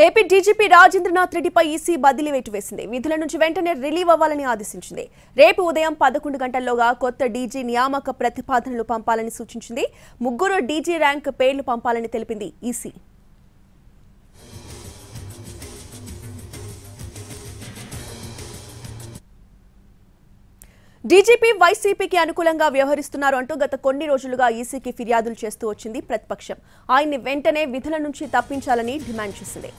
AP DGP Rajendranath రెడ్డిపై EC బదిలీ వేటు వేసింది. విధుల నుంచి వెంటనే రిలీవ్ అవ్వాలని ఆదేశించింది. రేపు ఉదయం 11 గంటల్లోగా కొత్త డీజీ నియామక ప్రతిపాదనలు పంపాలని సూచించింది. 3 డీజీ ర్యాంక్ పేర్లు పంపాలని తెలిపింది ఈసీ. డీజీపీ వైసీపీకి అనుకూలంగా వ్యవహరిస్తున్నారు అంటూ గత కొన్ని రోజులుగా ఈసీకి ఫిర్యాదులు చేస్తూ వచ్చింది ప్రతిపక్షం. ఆయన్ని వెంటనే విధుల నుంచి తప్పించాలని డిమాండ్ చేసింది.